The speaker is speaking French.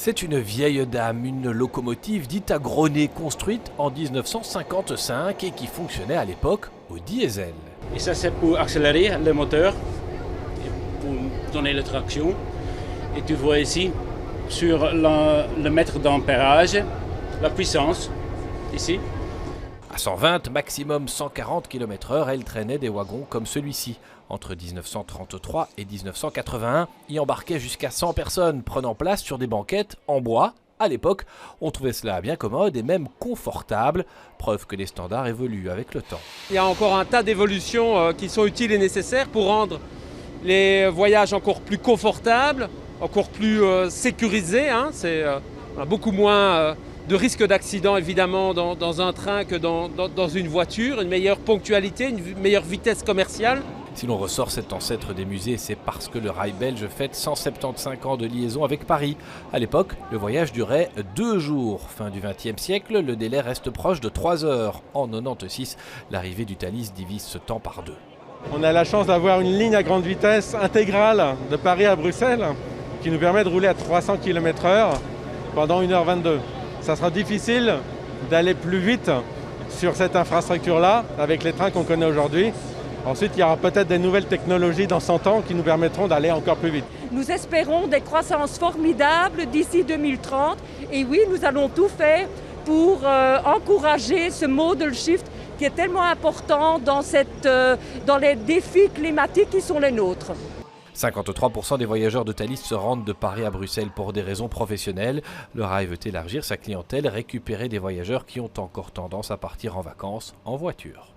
C'est une vieille dame, une locomotive dite à gros nez, construite en 1955 et qui fonctionnait à l'époque au diesel. Et ça, c'est pour accélérer le moteur, et pour donner la traction. Et tu vois ici, sur le mètre d'ampérage, la puissance, ici. À 120, maximum 140 km/h, elle traînait des wagons comme celui-ci. Entre 1933 et 1981, y embarquait jusqu'à 100 personnes, prenant place sur des banquettes en bois. À l'époque, on trouvait cela bien commode et même confortable, preuve que les standards évoluent avec le temps. Il y a encore un tas d'évolutions qui sont utiles et nécessaires pour rendre les voyages encore plus confortables, encore plus sécurisés. On a beaucoup moins de risques d'accident évidemment dans un train que dans une voiture, une meilleure ponctualité, une meilleure vitesse commerciale. Si l'on ressort cet ancêtre des musées, c'est parce que le rail belge fête 175 ans de liaison avec Paris. À l'époque, le voyage durait 2 jours. Fin du XXe siècle, le délai reste proche de 3 heures. En 96, l'arrivée du Thalys divise ce temps par 2. On a la chance d'avoir une ligne à grande vitesse intégrale de Paris à Bruxelles qui nous permet de rouler à 300 km/h pendant 1h22. Ça sera difficile d'aller plus vite sur cette infrastructure-là avec les trains qu'on connaît aujourd'hui. Ensuite, il y aura peut-être des nouvelles technologies dans 100 ans qui nous permettront d'aller encore plus vite. Nous espérons des croissances formidables d'ici 2030. Et oui, nous allons tout faire pour encourager ce modal shift qui est tellement important dans les défis climatiques qui sont les nôtres. 53% des voyageurs de Thalys se rendent de Paris à Bruxelles pour des raisons professionnelles. Le rail veut élargir sa clientèle, récupérer des voyageurs qui ont encore tendance à partir en vacances en voiture.